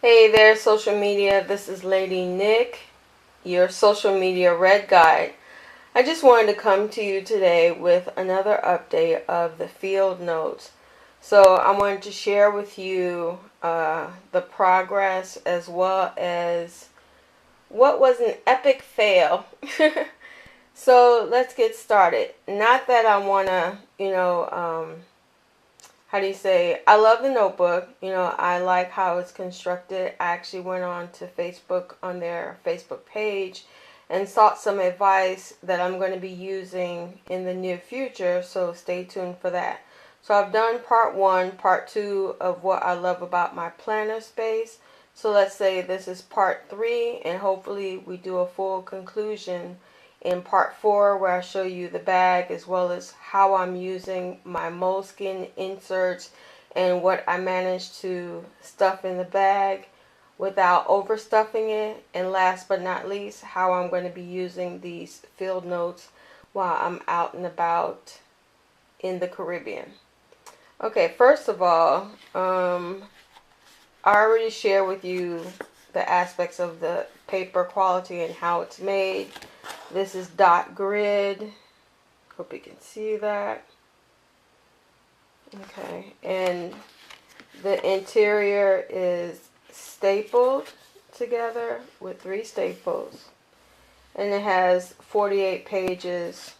Hey there, social media. This is Lady Nick, your social media red guide. I just wanted to come to you today with another update of the field notes. So I wanted to share with you the progress as well as what was an epic fail. So let's get started. Not that I want to, how do you say, I love the notebook. I like how it's constructed. I actually went on to Facebook on their Facebook page and sought some advice that I'm going to be using in the near future, so stay tuned for that. So I've done part 1, part 2 of what I love about my planner space. So let's say this is part 3, and hopefully we do a full conclusion in part 4, where I show you the bag as well as how I'm using my moleskin inserts and what I managed to stuff in the bag without overstuffing it. And last but not least, how I'm going to be using these field notes while I'm out and about in the Caribbean. Okay, first of all, I already shared with you the aspects of the paper quality and how it's made. This is dot grid. Hope you can see that. Okay, and the interior is stapled together with 3 staples. And it has 48 pages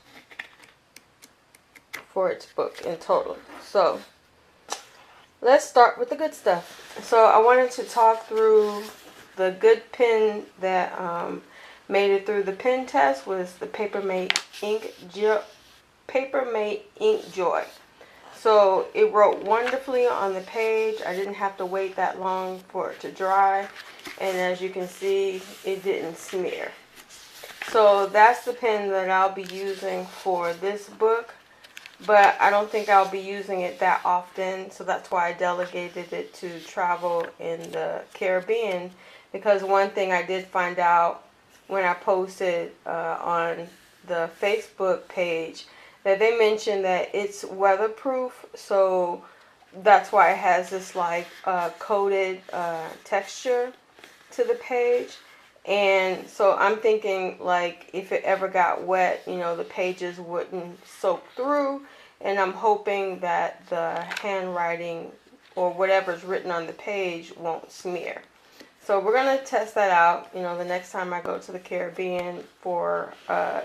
for its book in total. So let's start with the good stuff. So I wanted to talk through the good pen that made it through the pen test. Was the Papermate Ink Joy. So it wrote wonderfully on the page. I didn't have to wait that long for it to dry, and as you can see, it didn't smear. So that's the pen that I'll be using for this book, but I don't think I'll be using it that often, so that's why I delegated it to travel in the Caribbean. Because one thing I did find out when I posted on the Facebook page, that they mentioned that it's weatherproof, so that's why it has this like coated texture to the page. And so I'm thinking, like, if it ever got wet, the pages wouldn't soak through. And I'm hoping that the handwriting or whatever's written on the page won't smear. So we're going to test that out, the next time I go to the Caribbean for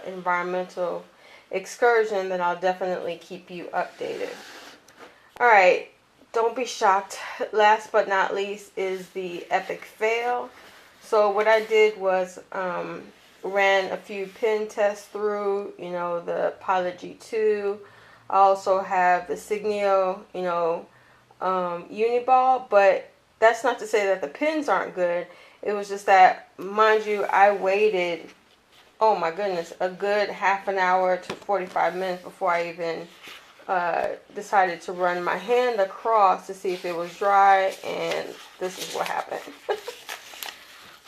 environmental excursion. Then I'll definitely keep you updated. Alright, don't be shocked. Last but not least is the epic fail. So what I did was ran a few pen tests through, the Pilot G2. I also have the Signo, Uniball, but that's not to say that the pens aren't good. It was just that, mind you, I waited, oh my goodness, a good half an hour to 45 minutes before I even decided to run my hand across to see if it was dry, and this is what happened.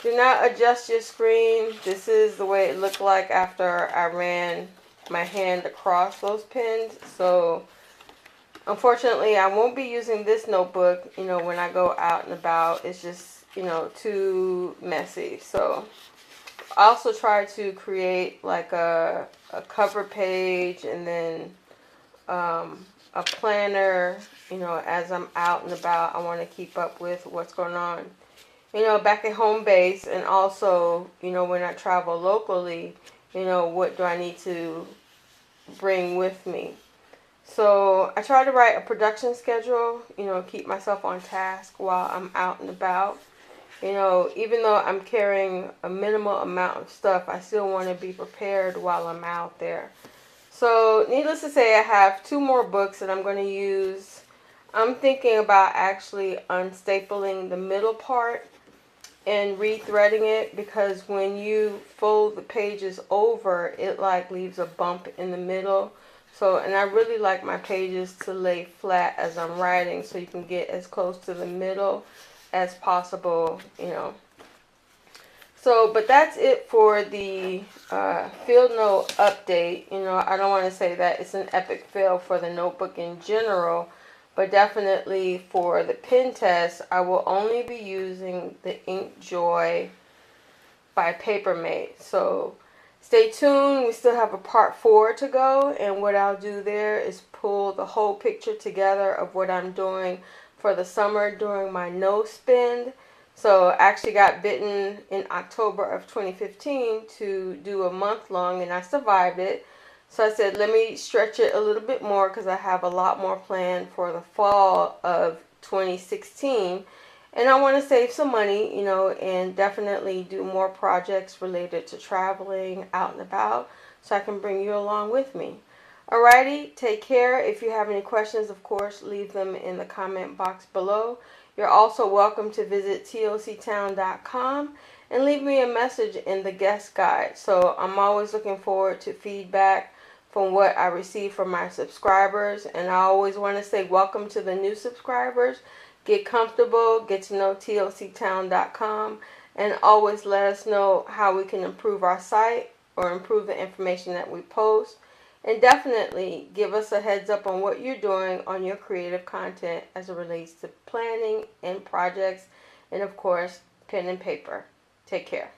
Do not adjust your screen. This is the way it looked like after I ran my hand across those pens. So unfortunately, I won't be using this notebook, when I go out and about. It's just, too messy. So I also try to create like a cover page and then a planner, as I'm out and about. I want to keep up with what's going on, back at home base, and also, when I travel locally, what do I need to bring with me. So I try to write a production schedule, keep myself on task while I'm out and about. Even though I'm carrying a minimal amount of stuff, I still want to be prepared while I'm out there. So needless to say, I have 2 more books that I'm going to use. I'm thinking about actually unstapling the middle part and rethreading it, because when you fold the pages over, it like leaves a bump in the middle. So, and I really like my pages to lay flat as I'm writing, so you can get as close to the middle as possible, So, but that's it for the field note update. I don't want to say that it's an epic fail for the notebook in general, But definitely for the pen test, I will only be using the InkJoy by Papermate. So stay tuned. We still have a part 4 to go, and what I'll do there is pull the whole picture together of what I'm doing for the summer during my no spend. So I actually got bitten in October of 2015 to do a month long, and I survived it. So I said, let me stretch it a little bit more because I have a lot more planned for the fall of 2016. And I want to save some money, you know, and definitely do more projects related to traveling out and about so I can bring you along with me. Alrighty, take care. If you have any questions, of course, leave them in the comment box below. You're also welcome to visit toctown.com and leave me a message in the guest guide. So I'm always looking forward to feedback from what I receive from my subscribers. And I always want to say welcome to the new subscribers. Get comfortable, get to know toctown.com, and always let us know how we can improve our site or improve the information that we post. And definitely give us a heads up on what you're doing on your creative content as it relates to planning and projects, and of course, pen and paper. Take care.